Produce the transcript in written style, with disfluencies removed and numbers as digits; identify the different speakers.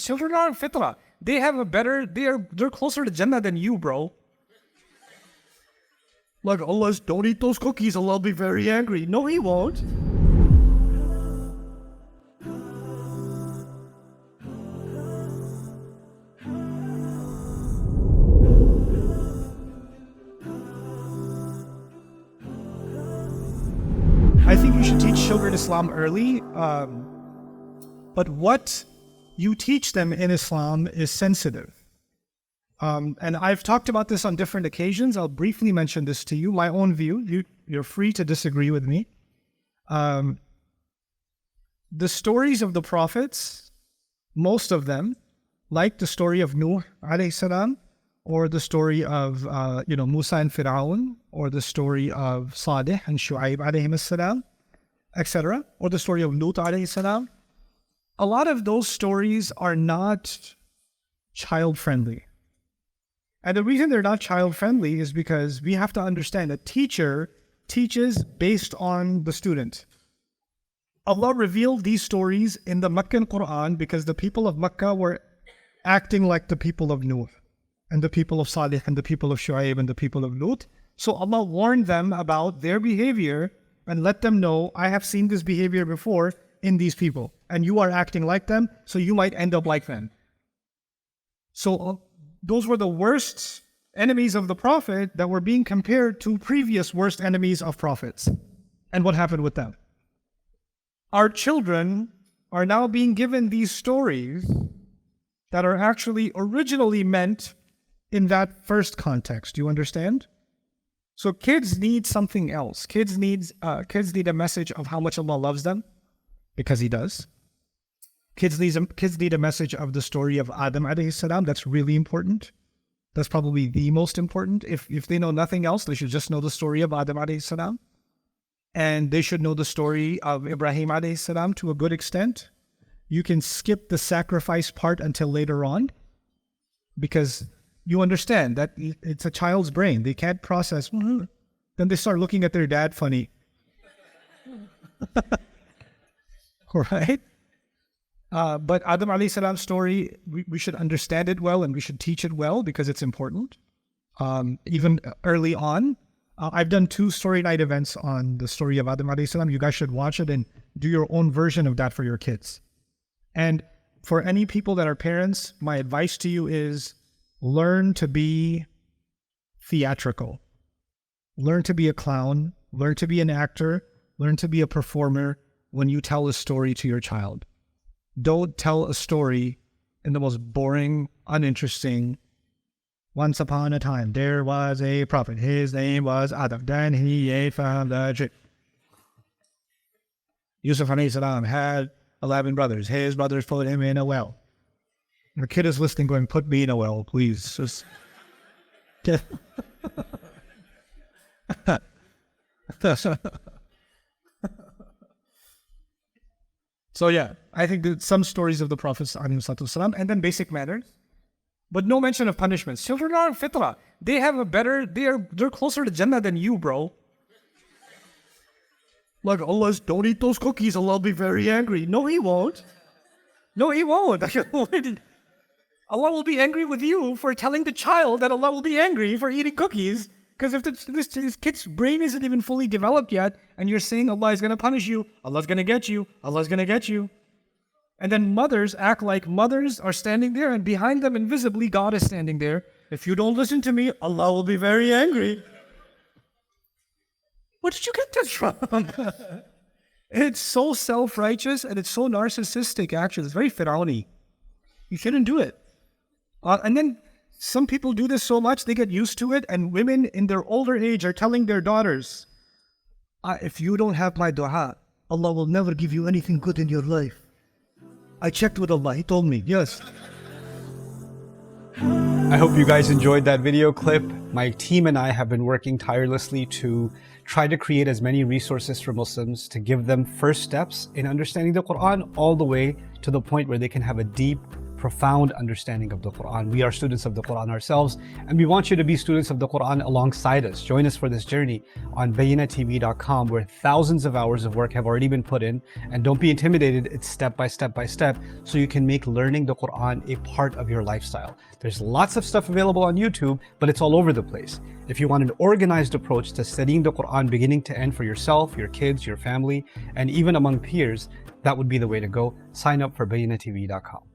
Speaker 1: punishments. Children are on fitrah. They have a better, they're closer to Jannah than you, bro. Like, Allah, don't eat those cookies, Allah will be very angry. No, He won't. I think you should teach children Islam early, but what you teach them in Islam is sensitive. And I've talked about this on different occasions. I'll briefly mention this to you, my own view. You're free to disagree with me. The stories of the prophets, most of them, like the story of Nuh alayhi salam, or the story of Musa and Fir'aun, or the story of Salih and Shu'aib alayhim salam, etc., or the story of Lut alayhi salam. A lot of those stories are not child-friendly. And the reason they're not child-friendly is because we have to understand a teacher teaches based on the student. Allah revealed these stories in the Meccan Quran because the people of Mecca were acting like the people of Nuh, and the people of Salih, and the people of Shu'aib, and the people of Lut. So Allah warned them about their behavior and let them know, I have seen this behavior before in these people, and you are acting like them, so you might end up like them. So those were the worst enemies of the Prophet that were being compared to previous worst enemies of prophets. And what happened with them? Our children are now being given these stories that are actually originally meant in that first context. Do you understand? So kids need something else. Kids need a message of how much Allah loves them, because He does. Kids need a message of the story of Adam alayhi salam. That's really important. That's probably the most important. If they know nothing else, they should just know the story of Adam alayhi salam. And they should know the story of Ibrahim alayhi salam to a good extent. You can skip the sacrifice part until later on, because you understand that it's a child's brain. They can't process. Then they start looking at their dad funny. Right? But Adam alayhi salam's story, we should understand it well, and we should teach it well because it's important. Even early on, I've done 2 story night events on the story of Adam alayhi salam. You guys should watch it and do your own version of that for your kids. And for any people that are parents, my advice to you is learn to be theatrical. Learn to be a clown. Learn to be an actor. Learn to be a performer when you tell a story to your child. Don't tell a story in the most boring, uninteresting, once upon a time, there was a prophet. His name was Adam. Then he ate from the tree. Yusuf alayhi salam had 11 brothers. His brothers put him in a well. The kid is listening going, put me in a well, please. Just... So yeah, I think that some stories of the Prophets and then basic manners, but no mention of punishments. Children are on fitrah. They have a better, they're closer to Jannah than you, bro. Like, Allah, don't eat those cookies, Allah will be very angry. No, He won't. No, He won't. Allah will be angry with you for telling the child that Allah will be angry for eating cookies. Because if this kid's brain isn't even fully developed yet, and you're saying Allah is going to punish you, Allah's going to get you, Allah's going to get you. And then mothers act like mothers are standing there, and behind them invisibly God is standing there. If you don't listen to me, Allah will be very angry. Where did you get this from? It's so self-righteous, and it's so narcissistic, actually. It's very Fir'auni. You shouldn't do it. And then some people do this so much, they get used to it, and women in their older age are telling their daughters, if you don't have my dua, Allah will never give you anything good in your life. I checked with Allah, He told me, yes.
Speaker 2: I hope you guys enjoyed that video clip. My team and I have been working tirelessly to try to create as many resources for Muslims to give them first steps in understanding the Quran all the way to the point where they can have a deep, profound understanding of the Quran. We are students of the Quran ourselves, and we want you to be students of the Quran alongside us. Join us for this journey on bayinatv.com, where thousands of hours of work have already been put in. And don't be intimidated, it's step by step by step, so you can make learning the Quran a part of your lifestyle. There's lots of stuff available on YouTube, but it's all over the place. If you want an organized approach to studying the Quran beginning to end for yourself, your kids, your family, and even among peers, that would be the way to go. Sign up for bayinatv.com.